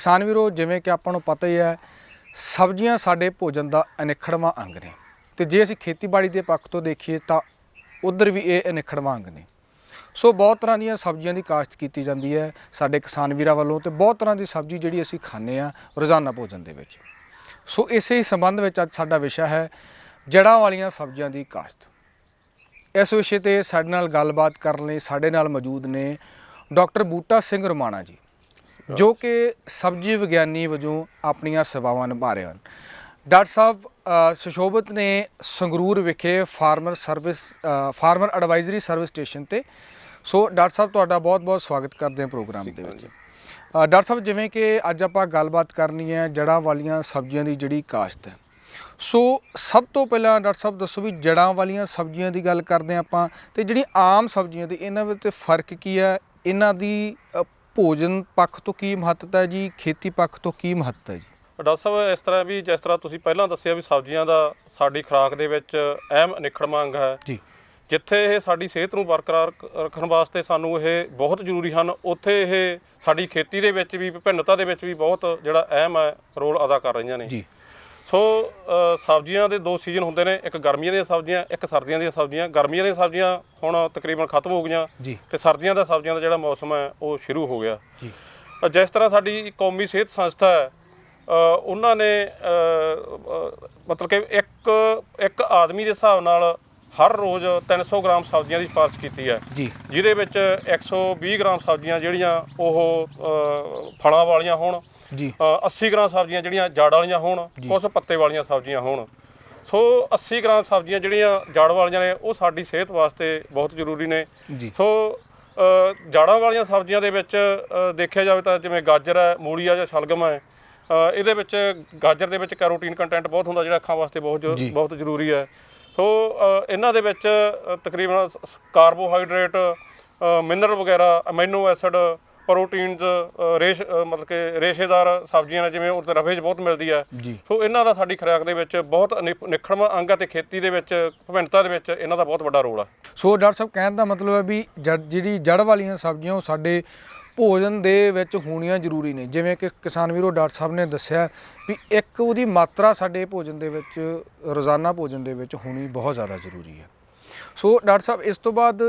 किसान वीरो जिवें कि आपां नूं पता ही है सब्जियां साडे भोजन का अनिखड़वां अंग ने ते जे असीं खेतीबाड़ी के पक्ष तो देखीए तो उधर भी ये अनिखड़वां अंग ने। सो बहुत तरह दी सब्जियां की काश्त की जाती है साडे किसान वीरां वल्लों ते बहुत तरह की सब्जी जिहड़ी असीं खांदे आ रोज़ाना भोजन दे विच। सो इसे ही संबंध में अज साडा विशा है जड़ां वालियां सब्जियां की काश्त। इस विषय ते साडे नाल गलबात करन लई साडे नाल मौजूद ने डॉक्टर बूटा सिंह रमाणा जी जो कि सब्जी विग्यानी वजों अपनियां सेवावां निभा रहे हैं। डॉक्टर साहब सुशोभित ने संगरूर विखे फार्मर एडवाइजरी सर्विस स्टेशन ते। सो डॉक्टर साहब तुहाडा बहुत बहुत स्वागत करते हैं प्रोग्राम दे विच। डॉक्टर साहब जिवें कि अज आपां गलबात करनी है जड़ां वालियां सब्जियां की जिहड़ी काश्त है। सो सब तो पहला डॉक्टर साहब दसो भी जड़ां वालियां सब्जियां की गल करदे आपां ते जिहड़ी आम सब्जियां दी इन्हां विच फर्क की है, इन्हां दी भोजन पक्ष तो की महत्ता है जी, खेती पक्ष तो की महत्ता है जी? डॉक्टर साहब इस तरह भी जिस तरह तुसीं पहलां दस्सिया भी सब्जियां दा साडी खुराक दे विच अहम अनिखड़वां अंग है जी। जिथे ये साडी सेहत नूं बरकरार रखण वास्ते सानूं ये बहुत जरूरी हैं, उत्थे ये साडी खेती दे विच भी विभिन्नता दे विच भी बहुत जिहड़ा अहम है रोल अदा कर रहीआं ने जी। सो सब्जियां दे दो सीजन होंदे ने, एक गर्मियां दी सब्जियां एक सर्दियां दी सब्जियां। गर्मियां दी सब्जियां हुण तकरीबन खत्म हो गईयां जी ते सर्दियां दा सब्जियां दा जिहड़ा मौसम है वो शुरू हो गया जी। जिस तरह साडी कौमी सेहत संस्था है उन्होंने मतलब कि एक आदमी के हिसाब नाल हर रोज़ 300 ग्राम सब्जियां की सिफारिश की है जी। जिहदे विच 120 ग्राम सब्जियां जिहड़ियां फलां वालियां होण जी। 80 ग्राम सब्जियां जिहड़ियां जड़ वालियां होण, कुछ पत्ते वालियां सब्जियां होण। सो 80 ग्राम सब्जियां जिहड़ियां जड़ वालियां ने वो साडी सेहत वास्ते बहुत जरूरी ने जी। सो जड़ां वालियां सब्जियां दे विच देखिया जावे तां जिवें गाजर है, मूली है, जां शलगम है, ਇਹਦੇ ਵਿੱਚ ਗਾਜਰ ਦੇ ਵਿੱਚ ਕੈਰੋਟੀਨ ਕੰਟੈਂਟ ਬਹੁਤ ਹੁੰਦਾ ਜਿਹੜਾ ਅੱਖਾਂ ਵਾਸਤੇ ਬਹੁਤ ਜ਼ਰੂਰੀ ਹੈ। ਸੋ ਇਹਨਾਂ ਦੇ ਵਿੱਚ ਤਕਰੀਬਨ ਕਾਰਬੋਹਾਈਡਰੇਟ, ਮਿਨਰਲ ਵਗੈਰਾ, ਅਮੀਨੋ ਐਸਿਡ, ਪ੍ਰੋਟੀਨਸ, ਮਤਲਬ ਕਿ ਰੇਸ਼ੇਦਾਰ ਸਬਜ਼ੀਆਂ ਨੇ ਜਿਵੇਂ ਉਹ ਰਫੇ 'ਚ ਬਹੁਤ ਮਿਲਦੀ ਹੈ। ਸੋ ਇਹਨਾਂ ਦਾ ਸਾਡੀ ਖੁਰਾਕ ਦੇ ਵਿੱਚ ਬਹੁਤ ਨਿਖੜਵਾਂ ਅੰਗ ਹੈ ਤੇ ਖੇਤੀ ਦੇ ਵਿੱਚ ਵਿਭਿੰਨਤਾ ਦੇ ਵਿੱਚ ਇਹਨਾਂ ਦਾ ਬਹੁਤ ਵੱਡਾ ਰੋਲ ਹੈ। ਸੋ ਡਾਕਟਰ ਸਾਹਿਬ ਕਹਿਣ ਦਾ ਮਤਲਬ ਹੈ ਵੀ ਜਿਹੜੀ ਜੜ ਵਾਲੀਆਂ ਸਬਜ਼ੀਆਂ ਉਹ ਸਾਡੇ ਭੋਜਨ ਦੇ ਵਿੱਚ ਹੋਣੀਆਂ ਜ਼ਰੂਰੀ ਨੇ। ਜਿਵੇਂ ਕਿ ਕਿਸਾਨ ਵੀਰੋ ਡਾਕਟਰ ਸਾਹਿਬ ਨੇ ਦੱਸਿਆ ਵੀ ਇੱਕ ਉਹਦੀ ਮਾਤਰਾ ਸਾਡੇ ਭੋਜਨ ਦੇ ਵਿੱਚ ਰੋਜ਼ਾਨਾ ਭੋਜਨ ਦੇ ਵਿੱਚ ਹੋਣੀ ਬਹੁਤ ਜ਼ਿਆਦਾ ਜ਼ਰੂਰੀ ਹੈ। ਸੋ ਡਾਕਟਰ ਸਾਹਿਬ ਇਸ ਤੋਂ ਬਾਅਦ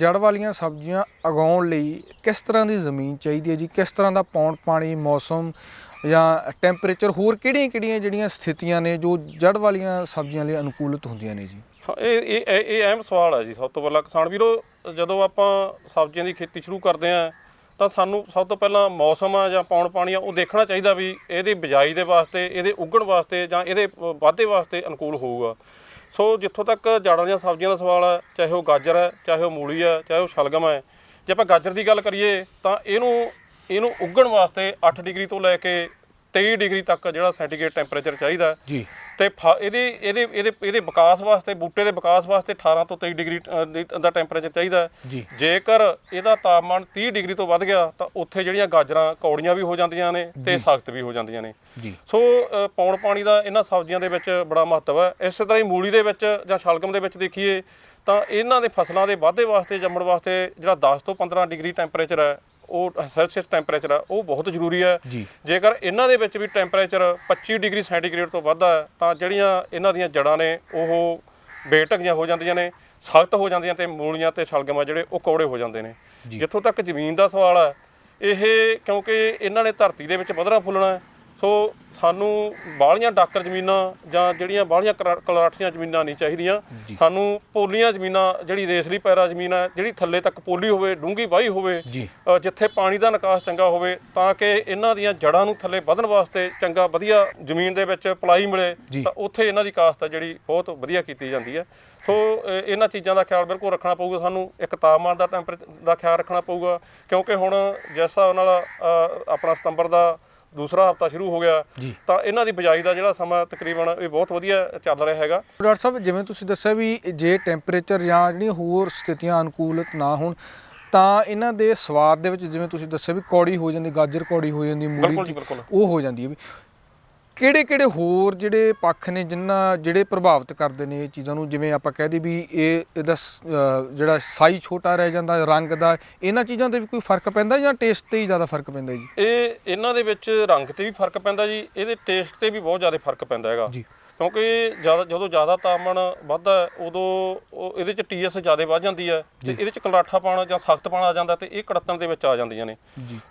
ਜੜ ਵਾਲੀਆਂ ਸਬਜ਼ੀਆਂ ਉਗਾਉਣ ਲਈ ਕਿਸ ਤਰ੍ਹਾਂ ਦੀ ਜ਼ਮੀਨ ਚਾਹੀਦੀ ਹੈ ਜੀ, ਕਿਸ ਤਰ੍ਹਾਂ ਦਾ ਪੌਣ ਪਾਣੀ, ਮੌਸਮ ਜਾਂ ਟੈਂਪਰੇਚਰ, ਹੋਰ ਕਿਹੜੀਆਂ ਜਿਹੜੀਆਂ ਸਥਿਤੀਆਂ ਨੇ ਜੋ ਜੜ ਵਾਲੀਆਂ ਸਬਜ਼ੀਆਂ ਲਈ ਅਨੁਕੂਲਿਤ ਹੁੰਦੀਆਂ ਨੇ ਜੀ? ਇਹ ਅਹਿਮ ਸਵਾਲ ਹੈ ਜੀ। ਸਭ ਤੋਂ ਪਹਿਲਾਂ ਕਿਸਾਨ ਵੀਰੋ ਜਦੋਂ ਆਪਾਂ ਸਬਜ਼ੀਆਂ ਦੀ ਖੇਤੀ ਸ਼ੁਰੂ ਕਰਦੇ ਹਾਂ ਤਾਂ ਸਾਨੂੰ ਸਭ ਤੋਂ ਪਹਿਲਾਂ ਮੌਸਮ ਆ ਜਾਂ ਪੌਣ ਪਾਣੀ ਆ ਉਹ ਦੇਖਣਾ ਚਾਹੀਦਾ ਵੀ ਇਹਦੀ ਬਿਜਾਈ ਦੇ ਵਾਸਤੇ, ਇਹਦੇ ਉੱਗਣ ਵਾਸਤੇ ਜਾਂ ਇਹਦੇ ਵਾਧੇ ਵਾਸਤੇ ਅਨੁਕੂਲ ਹੋਊਗਾ। ਸੋ ਜਿੱਥੋਂ ਤੱਕ ਜੜ ਵਾਲੀਆਂ ਸਬਜ਼ੀਆਂ ਦਾ ਸਵਾਲ ਹੈ, ਚਾਹੇ ਉਹ ਗਾਜਰ ਹੈ, ਚਾਹੇ ਉਹ ਮੂਲੀ ਹੈ, ਚਾਹੇ ਉਹ ਸ਼ਲਗਮ ਹੈ। ਜੇ ਆਪਾਂ ਗਾਜਰ ਦੀ ਗੱਲ ਕਰੀਏ ਤਾਂ ਇਹਨੂੰ ਉੱਗਣ ਵਾਸਤੇ 8 ਡਿਗਰੀ ਤੋਂ ਲੈ ਕੇ 23 ਡਿਗਰੀ ਤੱਕ ਜਿਹੜਾ ਸੈਂਟੀਗ੍ਰੇਡ ਟੈਂਪਰੇਚਰ ਚਾਹੀਦਾ ਜੀ। ਤੇ ਇਹਦੇ ਵਿਕਾਸ ਵਾਸਤੇ, ਬੂਟੇ ਦੇ ਵਿਕਾਸ ਵਾਸਤੇ 18 ਤੋਂ 23 ਡਿਗਰੀ ਦਾ ਟੈਂਪਰੇਚਰ ਚਾਹੀਦਾ ਜੀ। ਜੇਕਰ ਇਹਦਾ ਤਾਪਮਾਨ 30 ਡਿਗਰੀ ਤੋਂ ਵੱਧ ਗਿਆ ਤਾਂ ਉੱਥੇ ਜਿਹੜੀਆਂ ਗਾਜਰਾਂ ਕੌੜੀਆਂ ਵੀ ਹੋ ਜਾਂਦੀਆਂ ਨੇ ਤੇ ਸਖਤ ਵੀ ਹੋ ਜਾਂਦੀਆਂ ਨੇ। ਸੋ ਪੌਣ ਪਾਣੀ ਦਾ ਇਹਨਾਂ ਸਬਜ਼ੀਆਂ ਦੇ ਵਿੱਚ ਬੜਾ ਮਹੱਤਵ ਹੈ। ਇਸੇ ਤਰ੍ਹਾਂ ਹੀ ਮੂਲੀ ਦੇ ਵਿੱਚ ਜਾਂ ਸ਼ਲਗਮ ਦੇ ਵਿੱਚ ਦੇਖੀਏ ਤਾਂ ਇਹਨਾਂ ਦੇ ਫਸਲਾਂ ਦੇ ਵਾਧੇ ਵਾਸਤੇ, ਜੰਮਣ ਵਾਸਤੇ ਜਿਹੜਾ 10 ਤੋਂ 15 ਡਿਗਰੀ ਟੈਂਪਰੇਚਰ ਹੈ ਉਹ ਸੈਲਸੀਅਸ ਟੈਂਪਰੇਚਰ ਆ ਉਹ ਬਹੁਤ ਜ਼ਰੂਰੀ ਹੈ। ਜੇਕਰ ਇਹਨਾਂ ਦੇ ਵਿੱਚ ਵੀ ਟੈਂਪਰੇਚਰ 25 ਡਿਗਰੀ ਸੈਂਟੀਗ੍ਰੇਡ ਤੋਂ ਵੱਧ ਹੈ ਤਾਂ ਜਿਹੜੀਆਂ ਇਹਨਾਂ ਦੀਆਂ ਜੜ੍ਹਾਂ ਨੇ ਉਹ ਬੇਢੰਗੀਆਂ ਹੋ ਜਾਂਦੀਆਂ ਨੇ, ਸਖਤ ਹੋ ਜਾਂਦੀਆਂ ਤੇ ਮੂਲੀਆਂ ਤੇ ਸ਼ਲਗਮ ਆ ਜਿਹੜੇ ਉਹ ਕੌੜੇ ਹੋ ਜਾਂਦੇ ਨੇ। ਜਿੱਥੋਂ ਤੱਕ ਜ਼ਮੀਨ ਦਾ ਸਵਾਲ ਹੈ, ਇਹ ਕਿਉਂਕਿ ਇਹਨਾਂ ਨੇ ਧਰਤੀ ਦੇ ਵਿੱਚ ਵਧਣਾ ਫੁੱਲਣਾ ਸੋ ਸਾਨੂੰ ਬਾਹਲੀਆਂ ਡਾਕਰ ਜ਼ਮੀਨਾਂ ਜਾਂ ਜਿਹੜੀਆਂ ਬਾਹਲੀਆਂ ਕਲਾਠੀਆਂ ਜ਼ਮੀਨਾਂ ਨਹੀਂ ਚਾਹੀਦੀਆਂ। ਸਾਨੂੰ ਪੋਲੀਆਂ ਜ਼ਮੀਨਾਂ, ਜਿਹੜੀ ਰੇਸਲੀ ਪੈਰਾ ਜ਼ਮੀਨ ਹੈ, ਜਿਹੜੀ ਥੱਲੇ ਤੱਕ ਪੋਲੀ ਹੋਵੇ, ਡੂੰਘੀ ਵਾਹੀ ਹੋਵੇ, ਜਿੱਥੇ ਪਾਣੀ ਦਾ ਨਿਕਾਸ ਚੰਗਾ ਹੋਵੇ ਤਾਂ ਕਿ ਇਹਨਾਂ ਦੀਆਂ ਜੜ੍ਹਾਂ ਨੂੰ ਥੱਲੇ ਵਧਣ ਵਾਸਤੇ ਚੰਗਾ ਵਧੀਆ ਜ਼ਮੀਨ ਦੇ ਵਿੱਚ ਪਲਾਈ ਮਿਲੇ ਤਾਂ ਉੱਥੇ ਇਹਨਾਂ ਦੀ ਕਾਸ਼ਤ ਹੈ ਜਿਹੜੀ ਬਹੁਤ ਵਧੀਆ ਕੀਤੀ ਜਾਂਦੀ ਹੈ। ਸੋ ਇਹਨਾਂ ਚੀਜ਼ਾਂ ਦਾ ਖਿਆਲ ਬਿਲਕੁਲ ਰੱਖਣਾ ਪਊਗਾ ਸਾਨੂੰ। ਇੱਕ ਤਾਪਮਾਨ ਦਾ ਟੈਂਪਰੇਚਰ ਦਾ ਖਿਆਲ ਰੱਖਣਾ ਪਊਗਾ ਕਿਉਂਕਿ ਹੁਣ ਜਿਸ ਹਿਸਾਬ ਨਾਲ ਆਪਣਾ ਸਤੰਬਰ ਦਾ ਦੂਸਰਾ ਹਫ਼ਤਾ ਸ਼ੁਰੂ ਹੋ ਗਿਆ ਤਾਂ ਇਹਨਾਂ ਦੀ ਬਿਜਾਈ ਦਾ ਜਿਹੜਾ ਸਮਾਂ ਤਕਰੀਬਨ ਇਹ ਬਹੁਤ ਵਧੀਆ ਚੱਲ ਰਿਹਾ ਹੈਗਾ। ਡਾਕਟਰ ਸਾਹਿਬ ਜਿਵੇਂ ਤੁਸੀਂ ਦੱਸਿਆ ਵੀ ਜੇ ਟੈਂਪਰੇਚਰ ਜਾਂ ਜਿਹੜੀਆਂ ਹੋਰ ਸਥਿਤੀਆਂ ਅਨੁਕੂਲਿਤ ਨਾ ਹੋਣ ਤਾਂ ਇਹਨਾਂ ਦੇ ਸਵਾਦ ਦੇ ਵਿੱਚ ਜਿਵੇਂ ਤੁਸੀਂ ਦੱਸਿਆ ਵੀ ਕੌੜੀ ਹੋ ਜਾਂਦੀ, ਗਾਜਰ ਕੌੜੀ ਹੋ ਜਾਂਦੀ, ਮੂਲੀ ਉਹ ਹੋ ਜਾਂਦੀ ਹੈ। ਵੀ ਕਿਹੜੇ ਹੋਰ ਜਿਹੜੇ ਪੱਖ ਨੇ ਜਿਹੜੇ ਪ੍ਰਭਾਵਿਤ ਕਰਦੇ ਨੇ ਇਹ ਚੀਜ਼ਾਂ ਨੂੰ, ਜਿਵੇਂ ਆਪਾਂ ਕਹਿ ਦਈਏ ਵੀ ਇਹਦਾ ਜਿਹੜਾ ਸਾਈਜ਼ ਛੋਟਾ ਰਹਿ ਜਾਂਦਾ, ਰੰਗ ਦਾ, ਇਹਨਾਂ ਚੀਜ਼ਾਂ ਤੇ ਵੀ ਕੋਈ ਫਰਕ ਪੈਂਦਾ ਜਾਂ ਟੇਸਟ ਤੇ ਹੀ ਜ਼ਿਆਦਾ ਫਰਕ ਪੈਂਦਾ ਜੀ? ਇਹਨਾਂ ਦੇ ਵਿੱਚ ਰੰਗ ਤੇ ਵੀ ਫਰਕ ਪੈਂਦਾ ਜੀ, ਇਹਦੇ ਟੇਸਟ ਤੇ ਵੀ ਬਹੁਤ ਜ਼ਿਆਦਾ ਫਰਕ ਪੈਂਦਾ ਹੈਗਾ ਜੀ। ਕਿਉਂਕਿ ਜਦੋਂ ਜ਼ਿਆਦਾ ਤਾਪਮਾਨ ਵੱਧਦਾ ਉਦੋਂ ਇਹਦੇ 'ਚ TS ਜ਼ਿਆਦਾ ਵੱਧ ਜਾਂਦੀ ਹੈ ਤੇ ਇਹਦੇ 'ਚ ਕਲਰਾਠਾਪਣ ਜਾਂ ਸਖਤਪਣ ਆ ਜਾਂਦਾ ਤੇ ਇਹ ਕੜੱਤਣ ਦੇ ਵਿੱਚ ਆ ਜਾਂਦੀਆਂ ਨੇ।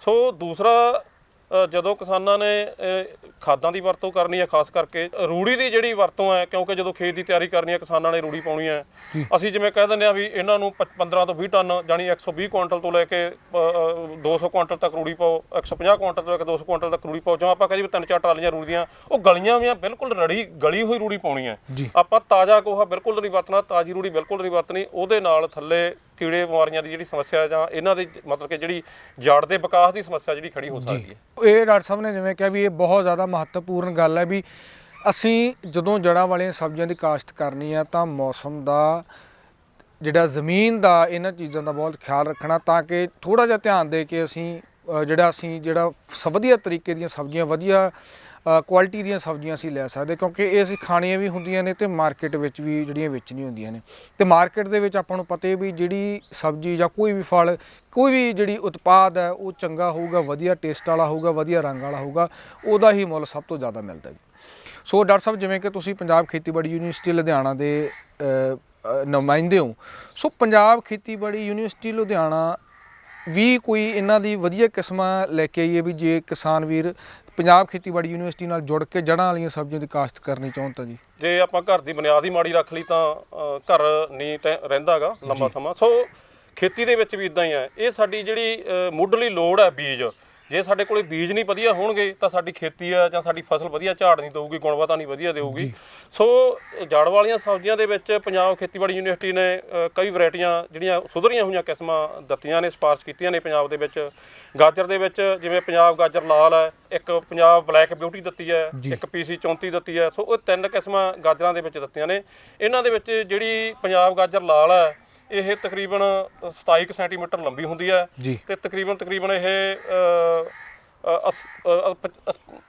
ਸੋ ਦੂਸਰਾ, ਜਦੋਂ ਕਿਸਾਨਾਂ ਨੇ ਖਾਦਾਂ ਦੀ ਵਰਤੋਂ ਕਰਨੀ ਹੈ, ਖਾਸ ਕਰਕੇ ਰੂੜੀ ਦੀ ਜਿਹੜੀ ਵਰਤੋਂ ਹੈ, ਕਿਉਂਕਿ ਜਦੋਂ ਖੇਤ ਦੀ ਤਿਆਰੀ ਕਰਨੀ ਹੈ ਕਿਸਾਨਾਂ ਨੇ ਰੂੜੀ ਪਾਉਣੀ ਹੈ, ਅਸੀਂ ਜਿਵੇਂ ਕਹਿ ਦਿੰਦੇ ਆ ਵੀ ਇਹਨਾਂ ਨੂੰ 15 ਤੋਂ 20 ਟਨ ਜਾਨੀ 120 ਕੁਇੰਟਲ ਤੋਂ ਲੈ ਕੇ 200 ਕੁਇੰਟਲ ਤੱਕ ਰੂੜੀ ਪਾਓ, 150 ਕੁਇੰਟਲ ਤੋਂ ਲੈ ਕੇ 200 ਕੁਇੰਟਲ ਤੱਕ ਰੂੜੀ ਪਾਓ। ਜਿਵੇਂ ਆਪਾਂ ਕਹਿੰਦੇ ਵੀ 3-4 ਟਰਾਲੀਆਂ ਰੂੜੀ ਦੀਆਂ, ਉਹ ਗਲੀਆਂ ਵੀ ਬਿਲਕੁਲ ਗਲੀ ਹੋਈ ਰੂੜੀ ਪਾਉਣੀ ਹੈ। ਆਪਾਂ ਤਾਜ਼ਾ ਗੋਹਾ ਬਿਲਕੁਲ ਨਹੀਂ ਵਰਤਣਾ, ਤਾਜ਼ੀ ਰੂੜੀ ਬਿਲਕੁਲ ਨਹੀਂ ਵਰਤਣੀ। ਉਹਦੇ ਨਾਲ ਥੱਲੇ ਕੀੜੇ ਬਿਮਾਰੀਆਂ ਦੀ ਜਿਹੜੀ ਸਮੱਸਿਆ ਜਾਂ ਇਹਨਾਂ ਦੀ ਮਤਲਬ ਕਿ ਜਿਹੜੀ ਜੜ ਦੇ ਵਿਕਾਸ ਦੀ ਸਮੱਸਿਆ ਜਿਹੜੀ ਖੜੀ ਹੋ ਸਕਦੀ ਹੈ। ਇਹ ਡਾਕਟਰ ਸਾਹਿਬ ਨੇ ਜਿਵੇਂ ਕਿਹਾ ਵੀ ਇਹ ਬਹੁਤ ਜ਼ਿਆਦਾ ਮਹੱਤਵਪੂਰਨ ਗੱਲ ਹੈ ਵੀ ਅਸੀਂ ਜਦੋਂ ਜੜ੍ਹਾਂ ਵਾਲੀਆਂ ਸਬਜ਼ੀਆਂ ਦੀ ਕਾਸ਼ਤ ਕਰਨੀ ਆ ਤਾਂ ਮੌਸਮ ਦਾ, ਜਿਹੜਾ ਜ਼ਮੀਨ ਦਾ, ਇਹਨਾਂ ਚੀਜ਼ਾਂ ਦਾ ਬਹੁਤ ਖਿਆਲ ਰੱਖਣਾ, ਤਾਂ ਕਿ ਥੋੜ੍ਹਾ ਜਿਹਾ ਧਿਆਨ ਦੇ ਕੇ ਅਸੀਂ ਜਿਹੜਾ ਵਧੀਆ ਤਰੀਕੇ ਦੀਆਂ ਸਬਜ਼ੀਆਂ, ਵਧੀਆ ਕੁਆਲਿਟੀ ਦੀਆਂ ਸਬਜ਼ੀਆਂ ਅਸੀਂ ਲੈ ਸਕਦੇ, ਕਿਉਂਕਿ ਇਹ ਅਸੀਂ ਖਾਣੀਆਂ ਵੀ ਹੁੰਦੀਆਂ ਨੇ ਤੇ ਮਾਰਕੀਟ ਵਿੱਚ ਵੀ ਜਿਹੜੀਆਂ ਵੇਚਣੀਆਂ ਹੁੰਦੀਆਂ ਨੇ। ਤੇ ਮਾਰਕੀਟ ਦੇ ਵਿੱਚ ਆਪਾਂ ਨੂੰ ਪਤਾ ਵੀ ਜਿਹੜੀ ਸਬਜ਼ੀ ਜਾਂ ਕੋਈ ਵੀ ਫਲ, ਕੋਈ ਵੀ ਜਿਹੜੀ ਉਤਪਾਦ ਹੈ ਉਹ ਚੰਗਾ ਹੋਊਗਾ, ਵਧੀਆ ਟੇਸਟ ਵਾਲਾ ਹੋਊਗਾ, ਵਧੀਆ ਰੰਗ ਵਾਲਾ ਹੋਊਗਾ, ਉਹਦਾ ਹੀ ਮੁੱਲ ਸਭ ਤੋਂ ਜ਼ਿਆਦਾ ਮਿਲਦਾ ਜੀ। ਸੋ ਡਾਕਟਰ ਸਾਹਿਬ, ਜਿਵੇਂ ਕਿ ਤੁਸੀਂ ਪੰਜਾਬ ਖੇਤੀਬਾੜੀ ਯੂਨੀਵਰਸਿਟੀ ਲੁਧਿਆਣਾ ਦੇ ਨੁਮਾਇੰਦੇ ਹੋ, ਸੋ ਪੰਜਾਬ ਖੇਤੀਬਾੜੀ ਯੂਨੀਵਰਸਿਟੀ ਲੁਧਿਆਣਾ ਵੀ ਕੋਈ ਇਹਨਾਂ ਦੀ ਵਧੀਆ ਕਿਸਮਾਂ ਲੈ ਕੇ ਆਈਏ ਵੀ ਜੇ ਕਿਸਾਨ ਵੀਰ ਪੰਜਾਬ ਖੇਤੀਬਾੜੀ ਯੂਨੀਵਰਸਿਟੀ ਨਾਲ ਜੁੜ ਕੇ ਜੜ੍ਹਾਂ ਵਾਲੀਆਂ ਸਬਜ਼ੀਆਂ ਦੀ ਕਾਸ਼ਤ ਕਰਨੀ ਚਾਹੁਣ ਤਾਂ ਜੀ? ਜੇ ਆਪਾਂ ਘਰ ਦੀ ਬੁਨਿਆਦ ਹੀ ਮਾੜੀ ਰੱਖ ਲਈ ਤਾਂ ਘਰ ਨਹੀਂ ਰਹਿੰਦਾ ਗਾ ਲੰਬਾ ਸਮਾਂ। ਸੋ ਖੇਤੀ ਦੇ ਵਿੱਚ ਵੀ ਇਦਾਂ ਹੀ ਹੈ। ਇਹ ਸਾਡੀ ਜਿਹੜੀ ਮੁੱਢਲੀ ਲੋੜ ਹੈ ਬੀਜ, ਜੇ ਸਾਡੇ ਕੋਲੇ ਬੀਜ ਨਹੀਂ ਵਧੀਆ ਹੋਣਗੇ ਤਾਂ ਸਾਡੀ ਖੇਤੀ ਆ ਜਾਂ ਸਾਡੀ ਫਸਲ ਵਧੀਆ ਝਾੜ ਨਹੀਂ ਦੇਊਗੀ, ਗੁਣਵੱਤਾ ਨਹੀਂ ਵਧੀਆ ਦੇਊਗੀ। ਸੋ ਜੜ ਵਾਲੀਆਂ ਸਬਜ਼ੀਆਂ ਦੇ ਵਿੱਚ ਪੰਜਾਬ ਖੇਤੀਬਾੜੀ ਯੂਨੀਵਰਸਿਟੀ ਨੇ ਕਈ ਵੈਰਾਈਟੀਆਂ ਜਿਹੜੀਆਂ ਸੁਧਰੀਆਂ ਹੋਈਆਂ ਕਿਸਮਾਂ ਦਿੱਤੀਆਂ ਨੇ, ਸਿਫਾਰਸ਼ ਕੀਤੀਆਂ ਨੇ ਪੰਜਾਬ ਦੇ ਵਿੱਚ। ਗਾਜਰ ਦੇ ਵਿੱਚ ਜਿਵੇਂ ਪੰਜਾਬ ਗਾਜਰ ਲਾਲ ਹੈ, ਇੱਕ ਪੰਜਾਬ ਬਲੈਕ ਬਿਊਟੀ ਦਿੱਤੀ ਹੈ, ਇੱਕ PC 34 ਦਿੱਤੀ ਹੈ। ਸੋ ਉਹ 3 ਕਿਸਮਾਂ ਗਾਜਰਾਂ ਦੇ ਵਿੱਚ ਦਿੱਤੀਆਂ ਨੇ। ਇਹਨਾਂ ਦੇ ਵਿੱਚ ਜਿਹੜੀ ਪੰਜਾਬ ਗਾਜਰ ਲਾਲ ਹੈ ਇਹ ਤਕਰੀਬਨ 27 ਸੈਂਟੀਮੀਟਰ ਲੰਬੀ ਹੁੰਦੀ ਹੈ ਤੇ ਤਕਰੀਬਨ ਇਹ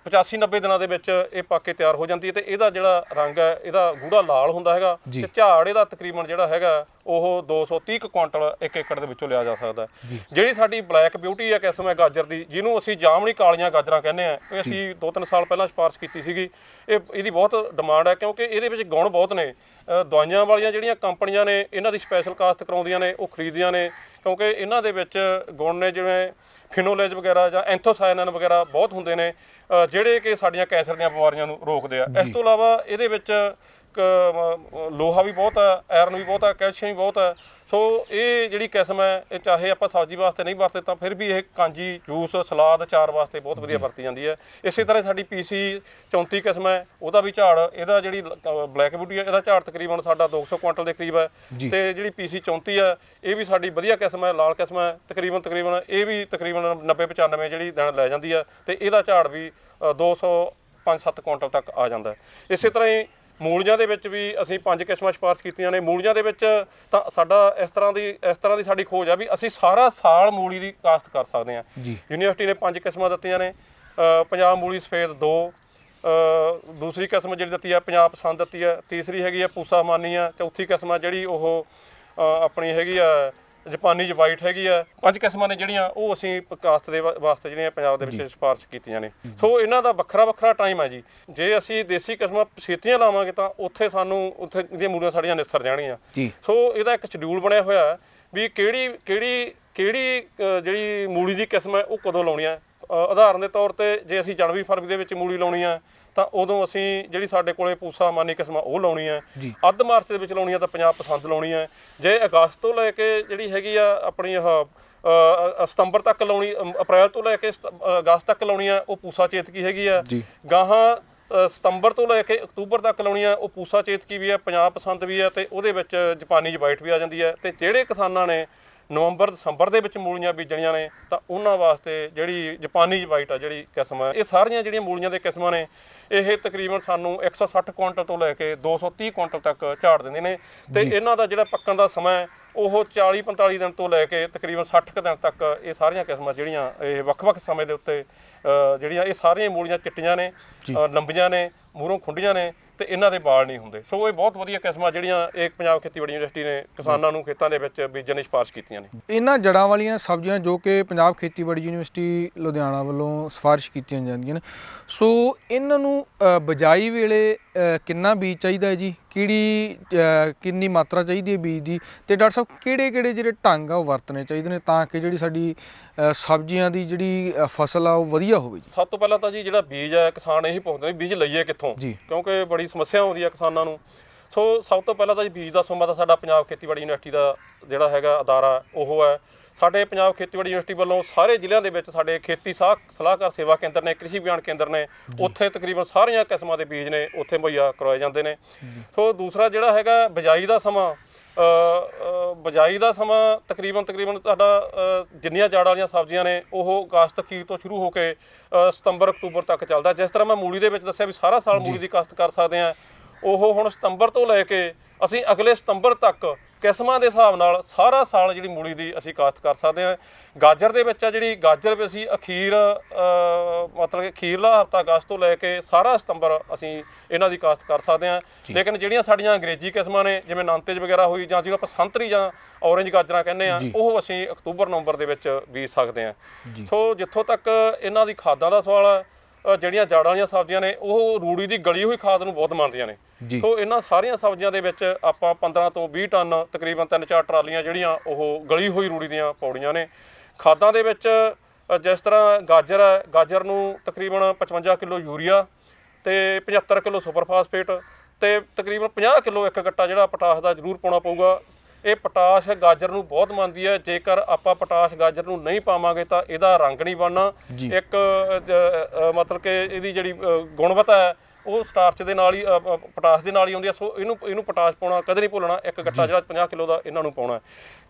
85-90 ਦਿਨਾਂ ਦੇ ਵਿੱਚ ਇਹ ਪੱਕ ਕੇ ਤਿਆਰ ਹੋ ਜਾਂਦੀ ਹੈ। ਤੇ ਇਹਦਾ ਜਿਹੜਾ ਰੰਗ ਹੈ ਇਹਦਾ ਗੂੜਾ ਲਾਲ ਹੁੰਦਾ ਹੈਗਾ ਤੇ ਝਾੜ ਇਹਦਾ ਤਕਰੀਬਨ ਜਿਹੜਾ ਹੈਗਾ ਉਹ 230 ਕੁਇੰਟਲ 1 ਏਕੜ ਦੇ ਵਿੱਚੋਂ ਲਿਆ ਜਾ ਸਕਦਾ। ਜਿਹੜੀ ਸਾਡੀ ਬਲੈਕ ਬਿਊਟੀ ਹੈ ਕਿਸਮ ਹੈ ਗਾਜਰ ਦੀ, ਜਿਹਨੂੰ ਅਸੀਂ ਜਾਮਣੀ ਕਾਲੀਆਂ ਗਾਜਰਾਂ ਕਹਿੰਦੇ ਆ, ਇਹ ਅਸੀਂ 2-3 ਸਾਲ ਪਹਿਲਾਂ ਸਿਫਾਰਸ਼ ਕੀਤੀ ਸੀਗੀ। ਇਹਦੀ ਬਹੁਤ ਡਿਮਾਂਡ ਹੈ ਕਿਉਂਕਿ ਇਹਦੇ ਵਿੱਚ ਗੁਣ ਬਹੁਤ ਨੇ। ਦਵਾਈਆਂ ਵਾਲੀਆਂ ਜਿਹੜੀਆਂ ਕੰਪਨੀਆਂ ਨੇ ਇਹਨਾਂ ਦੀ ਸਪੈਸ਼ਲ ਕਾਸ਼ਤ ਕਰਾਉਂਦੀਆਂ ਨੇ, ਉਹ ਖਰੀਦਦੀਆਂ ਨੇ ਕਿਉਂਕਿ ਇਹਨਾਂ ਦੇ ਵਿੱਚ ਗੁਣ ਨੇ ਜਿਵੇਂ ਫਿਨੋਲੇਜ ਵਗੈਰਾ ਜਾਂ ਐਂਥੋਸਾਇਨਨ ਵਗੈਰਾ ਬਹੁਤ ਹੁੰਦੇ ਨੇ ਜਿਹੜੇ ਕਿ ਸਾਡੀਆਂ ਕੈਂਸਰ ਦੀਆਂ ਬਿਮਾਰੀਆਂ ਨੂੰ ਰੋਕਦੇ ਆ। ਇਸ ਤੋਂ ਇਲਾਵਾ ਇਹਦੇ ਵਿੱਚ ਲੋਹਾ ਵੀ ਬਹੁਤ ਹੈ, ਆਇਰਨ ਵੀ ਬਹੁਤ ਹੈ, ਕੈਲਸ਼ੀਅਮ ਵੀ ਬਹੁਤ ਹੈ। ਸੋ ਇਹ ਜਿਹੜੀ ਕਿਸਮ ਹੈ ਇਹ ਚਾਹੇ ਆਪਾਂ ਸਬਜ਼ੀ ਵਾਸਤੇ ਨਹੀਂ ਵਰਤੇ ਤਾਂ ਫਿਰ ਵੀ ਇਹ ਕਾਂਜੀ, ਜੂਸ, ਸਲਾਦ, ਅਚਾਰ ਵਾਸਤੇ ਬਹੁਤ ਵਧੀਆ ਵਰਤੀ ਜਾਂਦੀ ਹੈ। ਇਸੇ ਤਰ੍ਹਾਂ ਸਾਡੀ PC 34 ਕਿਸਮ ਹੈ, ਉਹਦਾ ਵੀ ਝਾੜ, ਇਹਦਾ ਜਿਹੜੀ ਬਲੈਕ ਬਿਊਟੀ ਹੈ ਇਹਦਾ ਝਾੜ ਤਕਰੀਬਨ ਸਾਡਾ 200 ਕੁਇੰਟਲ ਦੇ ਕਰੀਬ ਹੈ। ਤੇ ਜਿਹੜੀ PC 34 ਹੈ ਇਹ ਵੀ ਸਾਡੀ ਵਧੀਆ ਕਿਸਮ ਹੈ, ਲਾਲ ਕਿਸਮ ਹੈ। ਤਕਰੀਬਨ ਇਹ ਵੀ ਤਕਰੀਬਨ 90-95 ਜਿਹੜੀ ਦਿਨ ਲੈ ਜਾਂਦੀ ਹੈ ਤੇ ਇਹਦਾ ਝਾੜ ਵੀ 205-7 ਕੁਇੰਟਲ ਤੱਕ ਆ ਜਾਂਦਾ ਹੈ। ਇਸੇ ਤਰ੍ਹਾਂ ਹੀ ਮੂਲੀਆਂ ਦੇ ਵਿੱਚ ਵੀ ਅਸੀਂ 5 ਕਿਸਮਾਂ ਸਿਫਾਰਸ਼ ਕੀਤੀਆਂ ਨੇ। ਮੂਲੀਆਂ ਦੇ ਵਿੱਚ ਤਾਂ ਸਾਡਾ ਇਸ ਤਰ੍ਹਾਂ ਦੀ ਸਾਡੀ ਖੋਜ ਆ ਵੀ ਅਸੀਂ ਸਾਰਾ ਸਾਲ ਮੂਲੀ ਦੀ ਕਾਸ਼ਤ ਕਰ ਸਕਦੇ ਹਾਂ। ਯੂਨੀਵਰਸਿਟੀ ਨੇ 5 ਕਿਸਮਾਂ ਦਿੱਤੀਆਂ ਨੇ। ਪੰਜਾਬ ਮੂਲੀ ਸਫੇਦ 2, ਦੂਸਰੀ ਕਿਸਮ ਜਿਹੜੀ ਦਿੱਤੀ ਹੈ ਪੰਜਾਬ ਪਸੰਦ ਦਿੱਤੀ ਹੈ, ਤੀਸਰੀ ਹੈਗੀ ਆ ਪੂਸਾ ਮਾਨੀ ਆ, ਚੌਥੀ ਕਿਸਮ ਆ ਜਿਹੜੀ ਉਹ ਆਪਣੀ ਹੈਗੀ ਆ ਜਾਪਾਨੀ ਚ ਵਾਈਟ ਹੈਗੀ ਆ। 5 ਕਿਸਮਾਂ ਨੇ ਜਿਹੜੀਆਂ ਉਹ ਅਸੀਂ ਕਾਸ਼ਤ ਦੇ ਵਾਸਤੇ ਜਿਹੜੀਆਂ ਪੰਜਾਬ ਦੇ ਵਿੱਚ ਸਿਫਾਰਸ਼ ਕੀਤੀਆਂ ਨੇ। ਸੋ ਇਹਨਾਂ ਦਾ ਵੱਖਰਾ ਟਾਈਮ ਹੈ ਜੀ। ਜੇ ਅਸੀਂ ਦੇਸੀ ਕਿਸਮਾਂ ਛੇਤੀਆਂ ਲਾਵਾਂਗੇ ਤਾਂ ਉੱਥੇ ਦੀਆਂ ਮੂਲੀਆਂ ਸਾਡੀਆਂ ਨਿਸਰ ਜਾਣਗੀਆਂ। ਸੋ ਇਹਦਾ ਇੱਕ ਸ਼ਡਿਊਲ ਬਣਿਆ ਹੋਇਆ ਵੀ ਕਿਹੜੀ ਜਿਹੜੀ ਮੂਲੀ ਦੀ ਕਿਸਮ ਹੈ ਉਹ ਕਦੋਂ ਲਾਉਣੀ ਹੈ। ਉਦਾਹਰਨ ਦੇ ਤੌਰ ਤੇ ਜੇ ਅਸੀਂ ਜਨਵਰੀ-ਫਰਵਰੀ ਦੇ ਵਿੱਚ ਮੂਲੀ ਲਾਉਣੀ ਆ ਤਾਂ ਉਦੋਂ ਅਸੀਂ ਜਿਹੜੀ ਸਾਡੇ ਕੋਲੇ ਪੂਸਾ ਮਾਨੀ ਕਿਸਮ ਆ ਉਹ ਲਾਉਣੀ ਹੈ। ਅੱਧ ਮਾਰਚ ਦੇ ਵਿੱਚ ਲਾਉਣੀ ਆ ਤਾਂ ਪੰਜਾਬ ਪਸੰਦ ਲਾਉਣੀ ਹੈ। ਜੇ ਅਗਸਤ ਤੋਂ ਲੈ ਕੇ ਜਿਹੜੀ ਹੈਗੀ ਆ ਆਪਣੀ ਸਤੰਬਰ ਤੱਕ ਲਾਉਣੀ, ਅਪ੍ਰੈਲ ਤੋਂ ਲੈ ਕੇ ਅਗਸਤ ਤੱਕ ਲਾਉਣੀ ਆ ਉਹ ਪੂਸਾ ਚੇਤਕੀ ਹੈਗੀ ਆ। ਗਾਹਾਂ ਸਤੰਬਰ ਤੋਂ ਲੈ ਕੇ ਅਕਤੂਬਰ ਤੱਕ ਲਾਉਣੀ ਆ ਉਹ ਪੂਸਾ ਚੇਤਕੀ ਵੀ ਆ, ਪੰਜਾਬ ਪਸੰਦ ਵੀ ਆ ਤੇ ਉਹਦੇ ਵਿੱਚ ਜਾਪਾਨੀ ਵਾਈਟ ਵੀ ਆ ਜਾਂਦੀ ਹੈ। ਤੇ ਜਿਹੜੇ ਕਿਸਾਨਾਂ ਨੇ ਨਵੰਬਰ-ਦਸੰਬਰ ਦੇ ਵਿੱਚ ਮੂਲੀਆਂ ਬੀਜਣੀਆਂ ਨੇ ਤਾਂ ਉਹਨਾਂ ਵਾਸਤੇ ਜਿਹੜੀ ਜਾਪਾਨੀ ਵਾਈਟ ਆ ਜਿਹੜੀ ਕਿਸਮ ਹੈ, ਇਹ ਸਾਰੀਆਂ ਜਿਹੜੀਆਂ ਮੂਲੀਆਂ ਦੇ ਕਿਸਮਾਂ ਨੇ ਇਹ ਤਕਰੀਬਨ ਸਾਨੂੰ 160 ਕੁਇੰਟਲ ਤੋਂ ਲੈ ਕੇ 230 ਕੁਇੰਟਲ ਤੱਕ ਝਾੜ ਦਿੰਦੇ ਨੇ। ਤੇ ਇਹਨਾਂ ਦਾ ਜਿਹੜਾ ਪੱਕਣ ਦਾ ਸਮਾਂ ਉਹ 40-45 ਦਿਨ ਤੋਂ ਲੈ ਕੇ ਤਕਰੀਬਨ 60 ਦਿਨ ਤੱਕ ਇਹ ਸਾਰੀਆਂ ਕਿਸਮਾਂ ਜਿਹੜੀਆਂ ਇਹ ਵੱਖ-ਵੱਖ ਸਮੇਂ ਦੇ ਉੱਤੇ ਜਿਹੜੀਆਂ ਇਹ ਸਾਰੀਆਂ ਮੂਲੀਆਂ ਚਿੱਟੀਆਂ ਨੇ, ਲੰਬੀਆਂ ਨੇ, ਮੂਹਰੋਂ ਖੁੰਡੀਆਂ ਨੇ ਤੇ ਇਹਨਾਂ ਦੇ ਬਾਲ ਨਹੀਂ ਹੁੰਦੇ। ਸੋ ਇਹ ਬਹੁਤ ਵਧੀਆ ਕਿਸਮਾਂ ਜਿਹੜੀਆਂ ਇਹ ਪੰਜਾਬ ਖੇਤੀਬਾੜੀ ਯੂਨੀਵਰਸਿਟੀ ਨੇ ਕਿਸਾਨਾਂ ਨੂੰ ਖੇਤਾਂ ਦੇ ਵਿੱਚ ਬੀਜਣ ਦੀ ਸਿਫਾਰਿਸ਼ ਕੀਤੀਆਂ ਨੇ। ਇਹਨਾਂ ਜੜਾਂ ਵਾਲੀਆਂ ਸਬਜ਼ੀਆਂ ਜੋ ਕਿ ਪੰਜਾਬ ਖੇਤੀਬਾੜੀ ਯੂਨੀਵਰਸਿਟੀ ਲੁਧਿਆਣਾ ਵੱਲੋਂ ਸਿਫਾਰਿਸ਼ ਕੀਤੀਆਂ ਜਾਂਦੀਆਂ ਨੇ, ਸੋ ਇਹਨਾਂ ਨੂੰ ਬਿਜਾਈ ਵੇਲੇ ਕਿੰਨਾ ਬੀਜ ਚਾਹੀਦਾ ਹੈ ਜੀ, ਕਿੰਨੀ ਮਾਤਰਾ ਚਾਹੀਦੀ ਹੈ ਬੀਜ ਦੀ, ਤੇ ਡਾਕਟਰ ਸਾਹਿਬ ਕਿਹੜੇ ਜਿਹੜੇ ਢੰਗ ਆ ਉਹ ਵਰਤਣੇ ਚਾਹੀਦੇ ਨੇ ਤਾਂ ਕਿ ਜਿਹੜੀ ਸਾਡੀ ਸਬਜ਼ੀਆਂ ਦੀ ਜਿਹੜੀ ਫਸਲ ਆ ਉਹ ਵਧੀਆ ਹੋਵੇ ਜੀ? ਸਭ ਤੋਂ ਪਹਿਲਾਂ ਤਾਂ ਜੀ ਜਿਹੜਾ ਬੀਜ ਹੈ ਕਿਸਾਨ ਇਹੀ ਪੁੱਛਦੇ ਨੇ ਬੀਜ ਲਈਏ ਕਿੱਥੋਂ, ਕਿਉਂਕਿ ਬੜੀ ਸਮੱਸਿਆ ਆਉਂਦੀ ਹੈ ਕਿਸਾਨਾਂ ਨੂੰ। ਸੋ ਸਭ ਤੋਂ ਪਹਿਲਾਂ ਤਾਂ ਜੀ ਬੀਜ ਦਾ ਸੋਮਾ ਤਾਂ ਸਾਡਾ ਪੰਜਾਬ ਖੇਤੀਬਾੜੀ ਯੂਨੀਵਰਸਿਟੀ ਦਾ ਜਿਹੜਾ ਹੈਗਾ ਅਦਾਰਾ ਉਹ ਹੈ। ਸਾਡੇ ਪੰਜਾਬ ਖੇਤੀਬਾੜੀ ਯੂਨੀਵਰਸਿਟੀ ਵੱਲੋਂ ਸਾਰੇ ਜ਼ਿਲ੍ਹਿਆਂ ਦੇ ਵਿੱਚ ਸਾਡੇ ਖੇਤੀ ਸਲਾਹਕਾਰ ਸੇਵਾ ਕੇਂਦਰ ਨੇ, ਕ੍ਰਿਸ਼ੀ ਵਿਗਿਆਨ ਕੇਂਦਰ ਨੇ, ਉੱਥੇ ਤਕਰੀਬਨ ਸਾਰੀਆਂ ਕਿਸਮਾਂ ਦੇ ਬੀਜ ਨੇ ਉੱਥੇ ਮੁਹੱਈਆ ਕਰਵਾਏ ਜਾਂਦੇ ਨੇ। ਸੋ ਦੂਸਰਾ ਜਿਹੜਾ ਹੈਗਾ ਬਿਜਾਈ ਦਾ ਸਮਾਂ, ਤਕਰੀਬਨ ਸਾਡਾ ਜਿੰਨੀਆਂ ਜੜ ਵਾਲੀਆਂ ਸਬਜ਼ੀਆਂ ਨੇ ਉਹ ਅਗਸਤ ਅਖੀਰ ਤੋਂ ਸ਼ੁਰੂ ਹੋ ਕੇ ਸਤੰਬਰ ਅਕਤੂਬਰ ਤੱਕ ਚੱਲਦਾ। ਜਿਸ ਤਰ੍ਹਾਂ ਮੈਂ ਮੂਲੀ ਦੇ ਵਿੱਚ ਦੱਸਿਆ ਵੀ ਸਾਰਾ ਸਾਲ ਮੂਲੀ ਦੀ ਕਾਸ਼ਤ ਕਰ ਸਕਦੇ ਹਾਂ, ਉਹ ਹੁਣ ਸਤੰਬਰ ਤੋਂ ਲੈ ਕੇ ਅਸੀਂ ਅਗਲੇ ਸਤੰਬਰ ਤੱਕ ਕਿਸਮਾਂ ਦੇ ਹਿਸਾਬ ਨਾਲ ਸਾਰਾ ਸਾਲ ਜਿਹੜੀ ਮੂਲੀ ਦੀ ਅਸੀਂ ਕਾਸ਼ਤ ਕਰ ਸਕਦੇ ਹਾਂ। ਗਾਜਰ ਦੇ ਵਿੱਚ ਆ ਜਿਹੜੀ ਗਾਜਰ ਵੀ ਅਸੀਂ ਮਤਲਬ ਕਿ ਅਖੀਰਲਾ ਹਫ਼ਤਾ ਅਗਸਤ ਤੋਂ ਲੈ ਕੇ ਸਾਰਾ ਸਤੰਬਰ ਅਸੀਂ ਇਹਨਾਂ ਦੀ ਕਾਸ਼ਤ ਕਰ ਸਕਦੇ ਹਾਂ। ਲੇਕਿਨ ਜਿਹੜੀਆਂ ਸਾਡੀਆਂ ਅੰਗਰੇਜ਼ੀ ਕਿਸਮਾਂ ਨੇ ਜਿਵੇਂ ਨਾਨਤੇਜ ਵਗੈਰਾ ਹੋਈ ਜਾਂ ਜਿਹਨੂੰ ਆਪਾਂ ਸੰਤਰੀ ਜਾਂ ਔਰੇਂਜ ਗਾਜਰਾਂ ਕਹਿੰਦੇ ਹਾਂ, ਉਹ ਅਸੀਂ ਅਕਤੂਬਰ ਨਵੰਬਰ ਦੇ ਵਿੱਚ ਬੀਜ ਸਕਦੇ ਹਾਂ। ਸੋ ਜਿੱਥੋਂ ਤੱਕ ਇਹਨਾਂ ਦੀ ਖਾਦਾਂ ਦਾ ਸਵਾਲ ਹੈ, ਜਿਹੜੀਆਂ ਜੜ੍ਹਾਂ ਵਾਲੀਆਂ ਸਬਜ਼ੀਆਂ ਨੇ ਉਹ ਰੂੜੀ ਦੀ ਗਲੀ ਹੋਈ ਖਾਦ ਨੂੰ ਬਹੁਤ ਮੰਨਦੀਆਂ ਨੇ। ਸੋ ਇਹਨਾਂ ਸਾਰੀਆਂ ਸਬਜ਼ੀਆਂ ਦੇ ਵਿੱਚ ਆਪਾਂ 15 ਤੋਂ 20 ਟਨ ਤਕਰੀਬਨ 3-4 ਟਰਾਲੀਆਂ ਜਿਹੜੀਆਂ ਉਹ ਗਲੀ ਹੋਈ ਰੂੜੀ ਦੀਆਂ ਪੌੜੀਆਂ ਨੇ। ਖਾਦਾਂ ਦੇ ਵਿੱਚ ਜਿਸ ਤਰ੍ਹਾਂ ਗਾਜਰ ਹੈ, ਗਾਜਰ ਨੂੰ ਤਕਰੀਬਨ 55 ਕਿਲੋ ਯੂਰੀਆ ਤੇ 75 ਕਿਲੋ ਸੁਪਰ ਫਾਸਫੇਟ ਤੇ ਤਕਰੀਬਨ 50 ਕਿਲੋ ਇੱਕ ਗੱਟਾ ਜਿਹੜਾ ਪਟਾਸ਼ ਦਾ ਜ਼ਰੂਰ ਪਾਉਣਾ ਪਊਗਾ। ਇਹ ਪਟਾਸ਼ ਗਾਜਰ ਨੂੰ ਬਹੁਤ ਮੰਨਦੀ ਹੈ। ਜੇਕਰ ਆਪਾਂ ਪਟਾਸ਼ ਗਾਜਰ ਨੂੰ ਨਹੀਂ ਪਾਵਾਂਗੇ ਤਾਂ ਇਹਦਾ ਰੰਗ ਨਹੀਂ ਬਣਨਾ। ਇੱਕ ਮਤਲਬ ਕਿ ਇਹਦੀ ਜਿਹੜੀ ਗੁਣਵੱਤਾ ਹੈ ਉਹ ਸਟਾਰਚ ਦੇ ਨਾਲ ਹੀ ਪਟਾਸ਼ ਦੇ ਨਾਲ ਹੀ ਆਉਂਦੀ ਹੈ। ਸੋ ਇਹਨੂੰ ਪਟਾਸ਼ ਪਾਉਣਾ ਕਦੇ ਨਹੀਂ ਭੁੱਲਣਾ। ਇੱਕ ਗੱਟਾ ਜਿਹੜਾ 50 ਕਿਲੋ ਦਾ ਇਹਨਾਂ ਨੂੰ ਪਾਉਣਾ।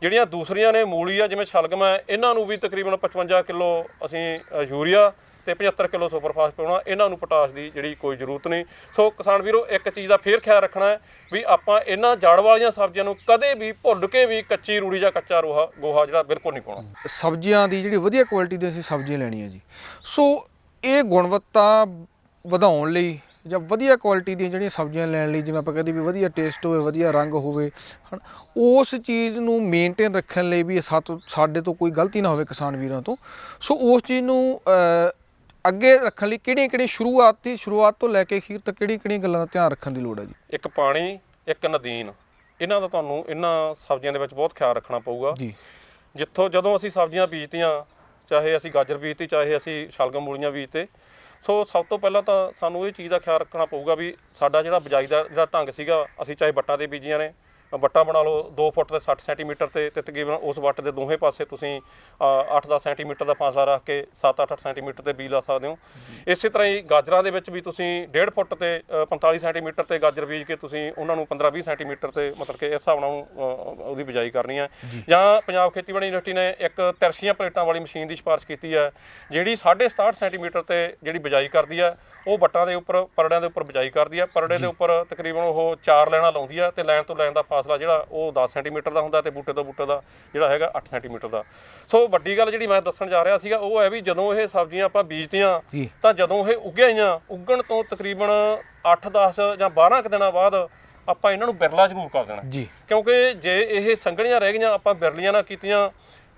ਜਿਹੜੀਆਂ ਦੂਸਰੀਆਂ ਨੇ ਮੂਲੀ ਆ ਜਿਵੇਂ ਸ਼ਲਗਮ ਹੈ, ਇਹਨਾਂ ਨੂੰ ਵੀ ਤਕਰੀਬਨ 55 ਕਿਲੋ ਅਸੀਂ ਯੂਰੀਆ ਤੇ 75 ਕਿਲੋ ਸੁਪਰ ਫਾਸਫੇਟ ਪਾਉਣਾ। ਇਹਨਾਂ ਨੂੰ ਪਟਾਸ਼ ਦੀ ਜਿਹੜੀ ਕੋਈ ਜ਼ਰੂਰਤ ਨਹੀਂ। ਸੋ ਕਿਸਾਨ ਵੀਰੋ ਇੱਕ ਚੀਜ਼ ਦਾ ਫੇਰ ਖਿਆਲ ਰੱਖਣਾ ਹੈ ਵੀ ਆਪਾਂ ਇਹਨਾਂ ਜੜ ਵਾਲੀਆਂ ਸਬਜ਼ੀਆਂ ਨੂੰ ਕਦੇ ਵੀ ਭੁੱਲ ਕੇ ਵੀ ਕੱਚੀ ਰੂੜੀ ਜਾਂ ਕੱਚਾ ਗੋਹਾ ਜਿਹੜਾ ਬਿਲਕੁਲ ਨਹੀਂ ਪਾਉਣਾ। ਸਬਜ਼ੀਆਂ ਦੀ ਜਿਹੜੀ ਵਧੀਆ ਕੁਆਲਿਟੀ ਦੀਆਂ ਅਸੀਂ ਸਬਜ਼ੀਆਂ ਲੈਣੀਆਂ ਜੀ, ਸੋ ਇਹ ਗੁਣਵੱਤਾ ਵਧਾਉਣ ਲਈ ਜਾਂ ਵਧੀਆ ਕੁਆਲਿਟੀ ਦੀਆਂ ਜਿਹੜੀਆਂ ਸਬਜ਼ੀਆਂ ਲੈਣ ਲਈ, ਜਿਵੇਂ ਆਪਾਂ ਕਹਿੰਦੇ ਵੀ ਵਧੀਆ ਟੇਸਟ ਹੋਵੇ, ਵਧੀਆ ਰੰਗ ਹੋਵੇ, ਉਸ ਚੀਜ਼ ਨੂੰ ਮੇਨਟੇਨ ਰੱਖਣ ਲਈ ਵੀ ਸਾਡੇ ਤੋਂ ਕੋਈ ਗਲਤੀ ਨਾ ਹੋਵੇ ਕਿਸਾਨ ਵੀਰਾਂ ਤੋਂ। ਸੋ ਉਸ ਚੀਜ਼ ਨੂੰ ਅੱਗੇ ਰੱਖਣ ਲਈ ਕਿਹੜੀਆਂ ਸ਼ੁਰੂਆਤ ਤੋਂ ਲੈ ਕੇ ਅਖੀਰ ਤੱਕ ਕਿਹੜੀਆਂ ਗੱਲਾਂ ਦਾ ਧਿਆਨ ਰੱਖਣ ਦੀ ਲੋੜ ਹੈ ਜੀ? ਇੱਕ ਪਾਣੀ, ਇੱਕ ਨਦੀਨ, ਇਹਨਾਂ ਦਾ ਤੁਹਾਨੂੰ ਇਹਨਾਂ ਸਬਜ਼ੀਆਂ ਦੇ ਵਿੱਚ ਬਹੁਤ ਖਿਆਲ ਰੱਖਣਾ ਪਊਗਾ ਜੀ। ਜਦੋਂ ਅਸੀਂ ਸਬਜ਼ੀਆਂ ਬੀਜਤੀਆਂ, ਚਾਹੇ ਅਸੀਂ ਗਾਜਰ ਬੀਜਤੀ, ਚਾਹੇ ਅਸੀਂ ਸ਼ਲਗਮ ਮੂਲੀਆਂ ਬੀਜਤੇ, ਸੋ ਸਭ ਤੋਂ ਪਹਿਲਾਂ ਤਾਂ ਸਾਨੂੰ ਇਹ ਚੀਜ਼ ਦਾ ਖਿਆਲ ਰੱਖਣਾ ਪਊਗਾ ਵੀ ਸਾਡਾ ਜਿਹੜਾ ਬਿਜਾਈ ਦਾ ਜਿਹੜਾ ਢੰਗ ਸੀਗਾ, ਅਸੀਂ ਚਾਹੇ ਵੱਟਾਂ 'ਤੇ ਬੀਜੀਆਂ ਨੇ, ਵੱਟਾਂ ਬਣਾ ਲਓ 2 ਫੁੱਟ ਤੇ 60 ਸੈਂਟੀਮੀਟਰ ਤੇ ਤਕਰੀਬਨ ਉਸ ਵੱਟ ਦੇ ਦੋਹੇ ਪਾਸੇ ਤੁਸੀਂ 8-10 ਸੈਂਟੀਮੀਟਰ ਦਾ ਫਾਸਲਾ ਰੱਖ ਕੇ 7-8 ਸੈਂਟੀਮੀਟਰ ਤੇ ਬੀਜ ਲਾ ਸਕਦੇ ਹੋ। ਇਸੇ ਤਰ੍ਹਾਂ ਹੀ ਗਾਜਰਾਂ ਦੇ ਵਿੱਚ ਵੀ ਤੁਸੀਂ 1.5 ਫੁੱਟ ਤੇ 45 ਸੈਂਟੀਮੀਟਰ ਤੇ ਗਾਜਰ ਬੀਜ ਕੇ ਤੁਸੀਂ ਉਹਨਾਂ ਨੂੰ 15-20 ਸੈਂਟੀਮੀਟਰ ਤੇ ਮਤਲਬ ਕਿ ਇਸ ਹਿਸਾਬ ਨਾਲ ਉਹਦੀ ਬਿਜਾਈ ਕਰਨੀ ਹੈ। ਜਾਂ ਪੰਜਾਬ ਖੇਤੀਬਾੜੀ ਯੂਨੀਵਰਸਿਟੀ ਨੇ ਇੱਕ ਤਿਰਛੀਆਂ ਪਲੇਟਾਂ ਵਾਲੀ ਮਸ਼ੀਨ ਦੀ ਸਿਫਾਰਿਸ਼ ਕੀਤੀ ਹੈ ਜਿਹੜੀ 67 ਸੈਂਟੀਮੀਟਰ ਤੇ ਜਿਹੜੀ ਬਿਜਾਈ ਕਰਦੀ ਹੈ। ਉਹ ਵੱਟਾਂ ਦੇ ਉੱਪਰ ਪਰੜਿਆਂ ਦੇ ਉੱਪਰ ਬਿਜਾਈ ਕਰਦੀ ਹੈ। ਪਰੜੇ ਦੇ ਉੱਪਰ ਤਕਰੀਬਨ ਉਹ 4 ਲਾਈਨਾਂ ਲਾਉਂਦੀ ਹੈ ਤੇ ਲਾਈਨ ਤੋਂ ਲਾਈਨ ਦਾ ਫਾਸਲਾ ਜਿਹੜਾ ਉਹ 10 ਸੈਂਟੀਮੀਟਰ ਦਾ ਹੁੰਦਾ ਤੇ ਬੂਟੇ ਤੋਂ ਬੂਟੇ ਦਾ ਜਿਹੜਾ ਹੈਗਾ 8 ਸੈਂਟੀਮੀਟਰ ਦਾ। ਸੋ ਵੱਡੀ ਗੱਲ ਜਿਹੜੀ ਮੈਂ ਦੱਸਣ ਜਾ ਰਿਹਾ ਸੀਗਾ ਉਹ ਹੈ ਵੀ ਜਦੋਂ ਇਹ ਸਬਜ਼ੀਆਂ ਆਪਾਂ ਬੀਜਤੀਆਂ ਤਾਂ ਜਦੋਂ ਇਹ ਉੱਗਣ ਤੋਂ ਤਕਰੀਬਨ 8-10 ਜਾਂ 12 ਕੁ ਦਿਨਾਂ ਬਾਅਦ ਆਪਾਂ ਇਹਨਾਂ ਨੂੰ ਬਿਰਲਾ ਜ਼ਰੂਰ ਕਰ ਦੇਣਾ। ਕਿਉਂਕਿ ਜੇ ਇਹ ਸੰਘਣੀਆਂ ਰਹਿ ਗਈਆਂ, ਆਪਾਂ ਬਿਰਲੀਆਂ ਨਾ ਕੀਤੀਆਂ